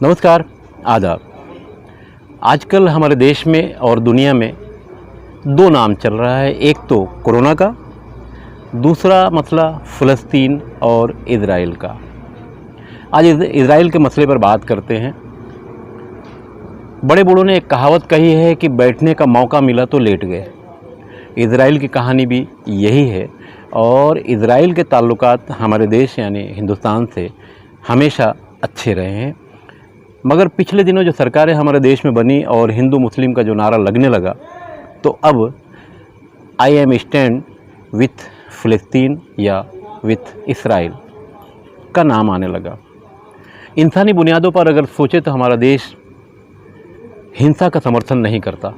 नमस्कार, आदाब। आजकल हमारे देश में और दुनिया में दो नाम चल रहा है, एक तो कोरोना का, दूसरा मसला फ़लस्तीन और इज़राइल का। आज इज़राइल के मसले पर बात करते हैं। बड़े बूढ़ों ने एक कहावत कही है कि बैठने का मौका मिला तो लेट गए। इज़राइल की कहानी भी यही है और इज़राइल के ताल्लुकात हमारे देश यानी हिंदुस्तान से हमेशा अच्छे रहे हैं। मगर पिछले दिनों जो सरकारें हमारे देश में बनी और हिंदू मुस्लिम का जो नारा लगने लगा, तो अब आई एम स्टैंड विथ फ़लस्तीन या विथ इसराइल का नाम आने लगा। इंसानी बुनियादों पर अगर सोचे तो हमारा देश हिंसा का समर्थन नहीं करता।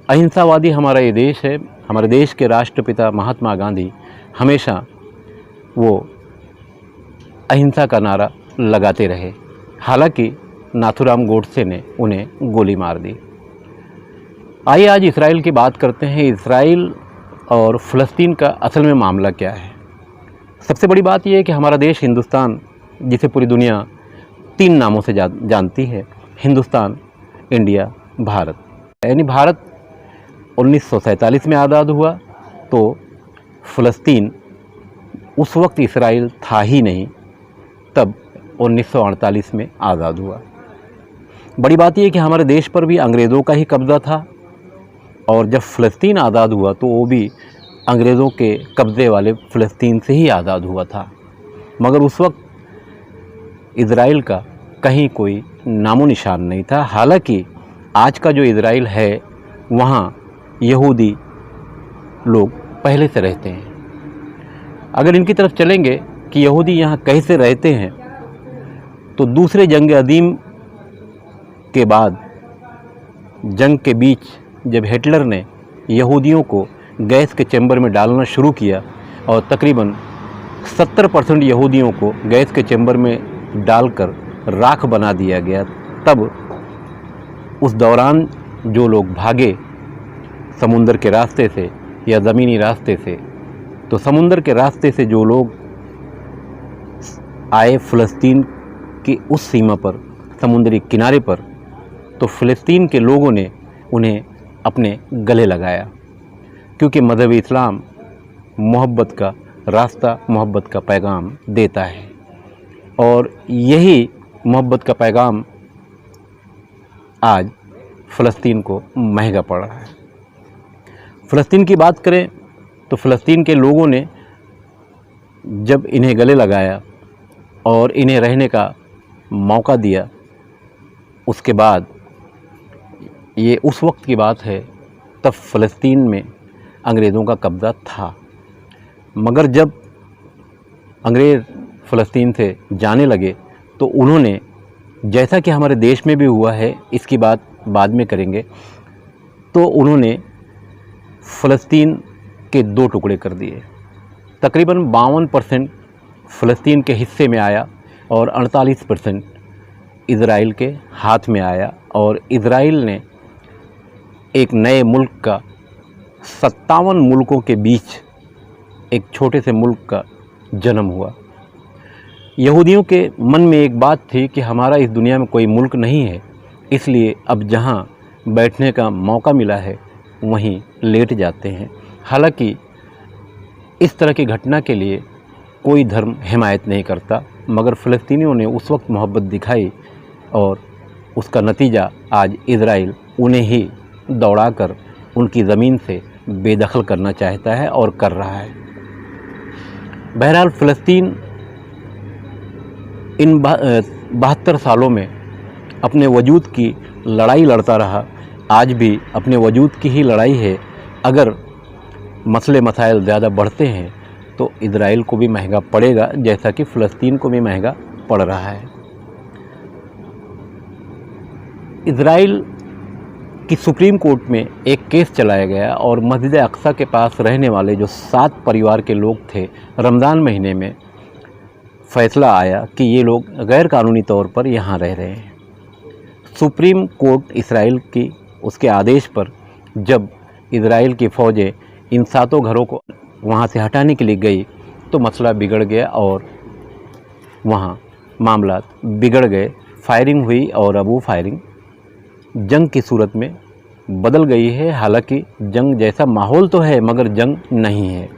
अहिंसावादी हमारा ये देश है। हमारे देश के राष्ट्रपिता महात्मा गांधी हमेशा वो अहिंसा का नारा लगाते रहे। हालांकि नाथूराम गोडसे ने उन्हें गोली मार दी। आइए आज इसराइल की बात करते हैं। इसराइल और फ़लस्तीन का असल में मामला क्या है। सबसे बड़ी बात यह है कि हमारा देश हिंदुस्तान, जिसे पूरी दुनिया 3 नामों से जानती है, हिंदुस्तान, इंडिया, भारत। यानी भारत 1947 में आज़ाद हुआ तो फ़लस्तीन उस वक्त इसराइल था ही नहीं, तब 1948 में आज़ाद हुआ। बड़ी बात यह कि हमारे देश पर भी अंग्रेज़ों का ही कब्ज़ा था और जब फ़लस्तीन आज़ाद हुआ तो वो भी अंग्रेज़ों के कब्ज़े वाले फ़लस्तीन से ही आज़ाद हुआ था। मगर उस वक्त इज़राइल का कहीं कोई नामो निशान नहीं था। हालांकि आज का जो इज़राइल है वहाँ यहूदी लोग पहले से रहते हैं। अगर इनकी तरफ चलेंगे कि यहूदी यहाँ कैसे रहते हैं, तो दूसरे जंग अज़ीम के बाद जंग के बीच जब हिटलर ने यहूदियों को गैस के चैम्बर में डालना शुरू किया और तकरीबन 70% यहूदियों को गैस के चैम्बर में डालकर राख बना दिया गया, तब उस दौरान जो लोग भागे समुंदर के रास्ते से या ज़मीनी रास्ते से, तो समुंदर के रास्ते से जो लोग आए फ़लस्तीन की उस सीमा पर, समुद्री किनारे पर, तो फ़लस्तीन के लोगों ने उन्हें अपने गले लगाया, क्योंकि मज़हब इस्लाम मोहब्बत का रास्ता, मोहब्बत का पैगाम देता है और यही मोहब्बत का पैगाम आज फ़लस्तीन को महंगा पड़ रहा है। फ़लस्तीन की बात करें तो फ़लस्तीन के लोगों ने जब इन्हें गले लगाया और इन्हें रहने का मौका दिया, उसके बाद ये उस वक्त की बात है, तब फ़लस्तीन में अंग्रेज़ों का कब्ज़ा था। मगर जब अंग्रेज़ फ़लस्तीन से जाने लगे तो उन्होंने, जैसा कि हमारे देश में भी हुआ है, इसकी बात बाद में करेंगे, तो उन्होंने फ़लस्तीन के 2 टुकड़े कर दिए। तकरीबन 52% फ़लस्तीन के हिस्से में आया और 48% इज़राइल के हाथ में आया और इज़राइल ने एक नए मुल्क का 57 मुल्कों के बीच एक छोटे से मुल्क का जन्म हुआ। यहूदियों के मन में एक बात थी कि हमारा इस दुनिया में कोई मुल्क नहीं है, इसलिए अब जहाँ बैठने का मौका मिला है वहीं लेट जाते हैं। हालांकि इस तरह की घटना के लिए कोई धर्म हिमायत नहीं करता, मगर फ़लस्तीनियों ने उस वक्त मोहब्बत दिखाई और उसका नतीजा आज इज़राइल उन्हें ही दौड़ाकर उनकी ज़मीन से बेदखल करना चाहता है और कर रहा है। बहरहाल फ़लस्तीन इन 72 सालों में अपने वजूद की लड़ाई लड़ता रहा, आज भी अपने वजूद की ही लड़ाई है। अगर मसले मसाइल ज़्यादा बढ़ते हैं तो इज़राइल को भी महंगा पड़ेगा, जैसा कि फ़लस्तीन को भी महंगा पड़ रहा है। इज़राइल की सुप्रीम कोर्ट में एक केस चलाया गया और मस्जिद अक्सा के पास रहने वाले जो 7 परिवार के लोग थे, रमज़ान महीने में फ़ैसला आया कि ये लोग गैर कानूनी तौर पर यहाँ रह रहे हैं। सुप्रीम कोर्ट इज़राइल की उसके आदेश पर जब इज़राइल की फ़ौजें इन 7 घरों को वहाँ से हटाने के लिए गई तो मसला बिगड़ गया और वहाँ मामला बिगड़ गए, फायरिंग हुई और अब वो फायरिंग जंग की सूरत में बदल गई है। हालांकि जंग जैसा माहौल तो है मगर जंग नहीं है।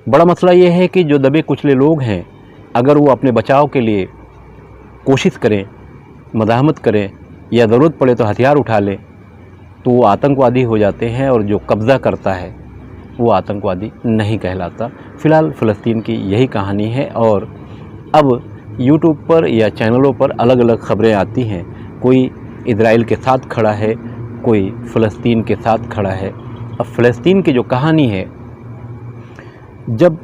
बड़ा मसला ये है कि जो दबे कुचले लोग हैं, अगर वो अपने बचाव के लिए कोशिश करें, मज़ाहमत करें या ज़रूरत पड़े तो हथियार उठा लें, तो वो आतंकवादी हो जाते हैं और जो कब्ज़ा करता है वो आतंकवादी नहीं कहलाता। फ़िलहाल फ़लस्तीन की यही कहानी है और अब यूट्यूब पर या चैनलों पर अलग अलग ख़बरें आती हैं। कोई इजराइल के साथ खड़ा है, कोई फ़लस्तीन के साथ खड़ा है। अब फ़लस्तीन की जो कहानी है, जब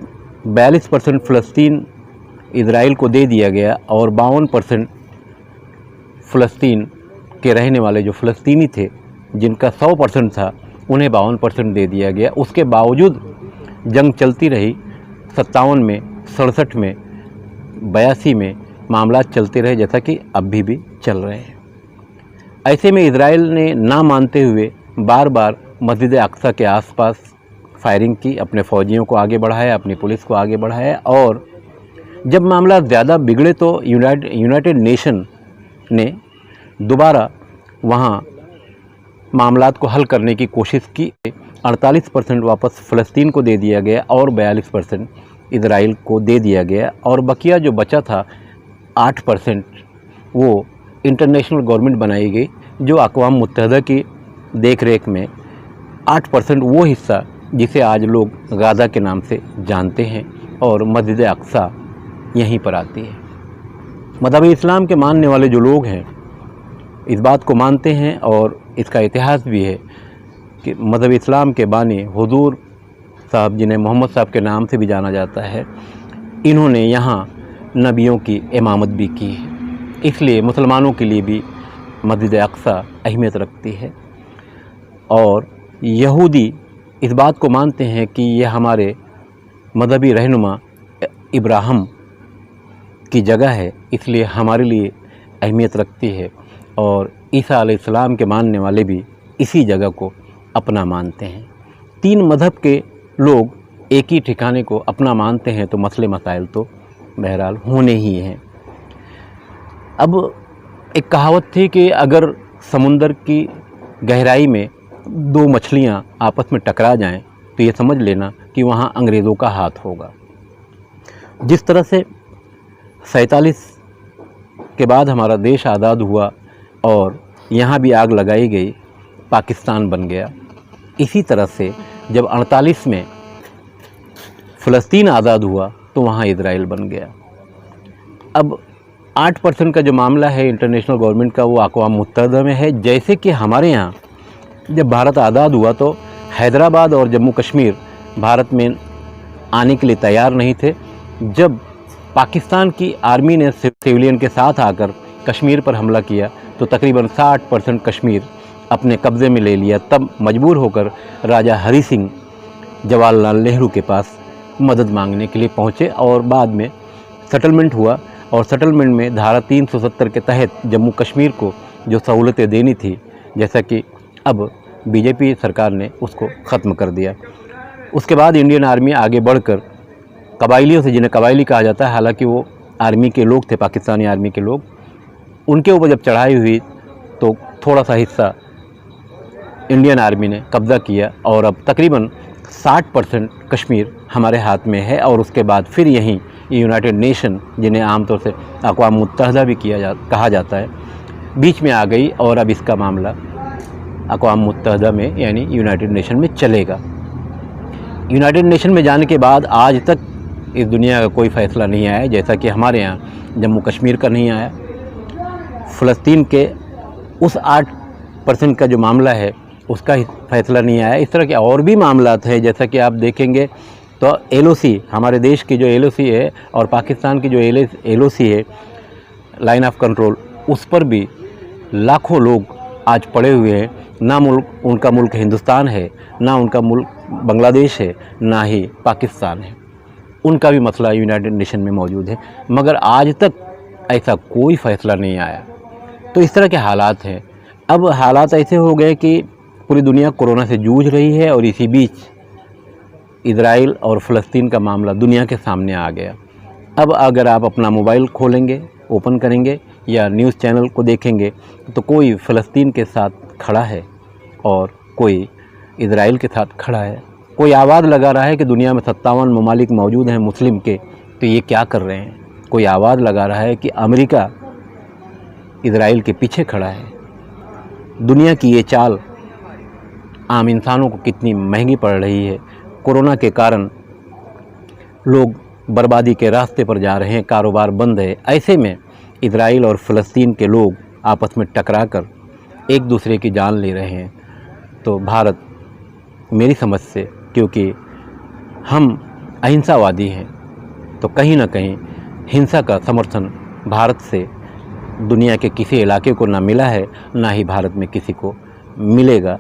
42% फ़लस्तीन इजराइल को दे दिया गया और 52% फ़लस्तीन के रहने वाले जो फ़लस्तीनी थे, जिनका 100% था, उन्हें 52% दे दिया गया। उसके बावजूद जंग चलती रही। 57 में, 67 में, 82 में मामला चलते रहे, जैसा कि अभी भी चल रहे हैं। ऐसे में इजराइल ने ना मानते हुए बार बार मस्जिद अक्सा के आसपास फायरिंग की, अपने फ़ौजियों को आगे बढ़ाया, अपनी पुलिस को आगे बढ़ाया और जब मामला ज़्यादा बिगड़े तो यूनाइटेड नेशन ने दोबारा वहाँ मामलात को हल करने की कोशिश की। 48% वापस फ़लस्तीन को दे दिया गया और 42% इजराइल को दे दिया गया और बकिया जो बचा था 8% वो इंटरनेशनल गवर्नमेंट बनाई गई, जो अक़वाम मुत्तहिदा की देख रेख में 8% वो हिस्सा जिसे आज लोग गाज़ा के नाम से जानते हैं और मस्जिद अक्सा यहीं पर आती है। मज़हब इस्लाम के मानने वाले जो लोग हैं इस बात को मानते हैं और इसका इतिहास भी है कि मज़हब इस्लाम के बानी हुज़ूर साहब, जिन्हें मोहम्मद साहब के नाम से भी जाना जाता है, इन्होंने यहाँ नबियों की इमामत भी की है। इसलिए मुसलमानों के लिए भी मस्जिद अक्सा अहमियत रखती है और यहूदी इस बात को मानते हैं कि यह हमारे मज़हबी रहनुमा इब्राहिम की जगह है, इसलिए हमारे लिए अहमियत रखती है और ईसा अलैहिस्सलाम के मानने वाले भी इसी जगह को अपना मानते हैं। 3 मज़हब के लोग एक ही ठिकाने को अपना मानते हैं तो मसले मसाइल तो बहरहाल होने ही हैं। अब एक कहावत थी कि अगर समुंदर की गहराई में 2 मछलियाँ आपस में टकरा जाएं तो ये समझ लेना कि वहाँ अंग्रेज़ों का हाथ होगा। जिस तरह से 47 के बाद हमारा देश आज़ाद हुआ और यहाँ भी आग लगाई गई, पाकिस्तान बन गया, इसी तरह से जब 48 में फ़लस्तीन आज़ाद हुआ तो वहाँ इजराइल बन गया। अब 8% का जो मामला है इंटरनेशनल गवर्नमेंट का, वो अक़वाम मुत्तहिदा में है। जैसे कि हमारे यहाँ जब भारत आज़ाद हुआ तो हैदराबाद और जम्मू कश्मीर भारत में आने के लिए तैयार नहीं थे। जब पाकिस्तान की आर्मी ने सिविलियन के साथ आकर कश्मीर पर हमला किया तो तकरीबन 60% कश्मीर अपने कब्ज़े में ले लिया। तब मजबूर होकर राजा हरी सिंह जवाहरलाल नेहरू के पास मदद मांगने के लिए पहुँचे और बाद में सेटलमेंट हुआ और सेटलमेंट में धारा 370 के तहत जम्मू कश्मीर को जो सहूलतें देनी थी, जैसा कि अब बीजेपी सरकार ने उसको ख़त्म कर दिया। उसके बाद इंडियन आर्मी आगे बढ़कर कबाइलियों से, जिन्हें कबाइली कहा जाता है, हालांकि वो आर्मी के लोग थे, पाकिस्तानी आर्मी के लोग, उनके ऊपर जब चढ़ाई हुई तो थोड़ा सा हिस्सा इंडियन आर्मी ने कब्ज़ा किया और अब तकरीबन 60% कश्मीर हमारे हाथ में है। और उसके बाद फिर यहीं यूनाइटेड नेशन, जिन्हें आमतौर से अक़वाम मुत्तहिदा भी कहा जाता है, बीच में आ गई और अब इसका मामला अक़वाम मुत्तहिदा में यानी यूनाइटेड नेशन में चलेगा। यूनाइटेड नेशन में जाने के बाद आज तक इस दुनिया का कोई फ़ैसला नहीं आया, जैसा कि हमारे यहाँ जम्मू कश्मीर का नहीं आया, फ़लस्तीन के उस 8% का जो मामला है उसका फ़ैसला नहीं आया। इस तरह के और भी मामलात हैं, जैसा कि आप देखेंगे तो LOC, हमारे देश की जो LOC है और पाकिस्तान की जो LOC है, लाइन ऑफ कंट्रोल, उस पर भी लाखों लोग आज पड़े हुए हैं। ना उनका मुल्क हिंदुस्तान है, ना उनका मुल्क बांग्लादेश है, ना ही पाकिस्तान है। उनका भी मसला यूनाइटेड नेशन में मौजूद है, मगर आज तक ऐसा कोई फ़ैसला नहीं आया। तो इस तरह के हालात हैं। अब हालात ऐसे हो गए कि पूरी दुनिया कोरोना से जूझ रही है और इसी बीच इजराइल और फ़लस्तीन का मामला दुनिया के सामने आ गया। अब अगर आप अपना मोबाइल खोलेंगे, ओपन करेंगे या न्यूज़ चैनल को देखेंगे तो कोई फ़लस्तीन के साथ खड़ा है और कोई इज़राइल के साथ खड़ा है। कोई आवाज़ लगा रहा है कि दुनिया में 57 ममालिक मौजूद हैं मुस्लिम के, तो ये क्या कर रहे हैं। कोई आवाज़ लगा रहा है कि अमेरिका इज़राइल के पीछे खड़ा है। दुनिया की ये चाल आम इंसानों को कितनी महंगी पड़ रही है। कोरोना के कारण लोग बर्बादी के रास्ते पर जा रहे हैं, कारोबार बंद है। ऐसे में इज़राइल और फ़लस्तीन के लोग आपस में टकराकर एक दूसरे की जान ले रहे हैं। तो भारत, मेरी समझ से, क्योंकि हम अहिंसावादी हैं, तो कहीं ना कहीं हिंसा का समर्थन भारत से दुनिया के किसी इलाके को ना मिला है, ना ही भारत में किसी को मिलेगा।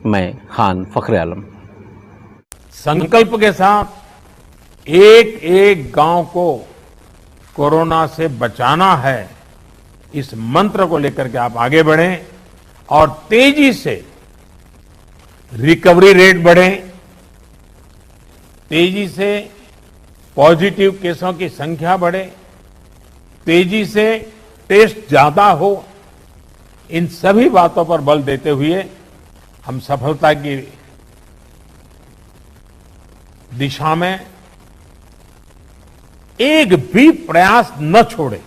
मैं खान फ़ख्र आलम। संकल्प के साथ एक एक गांव को कोरोना से बचाना है, इस मंत्र को लेकर के आप आगे बढ़ें और तेजी से रिकवरी रेट बढ़े, तेजी से पॉजिटिव केसों की संख्या बढ़े, तेजी से टेस्ट ज्यादा हो। इन सभी बातों पर बल देते हुए हम सफलता की दिशा में एक भी प्रयास न छोड़े।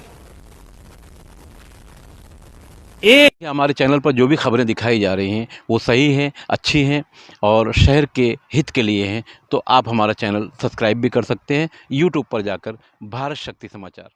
हमारे चैनल पर जो भी खबरें दिखाई जा रही हैं वो सही हैं, अच्छी हैं और शहर के हित के लिए हैं। तो आप हमारा चैनल सब्सक्राइब भी कर सकते हैं यूट्यूब पर जाकर, भारत शक्ति समाचार।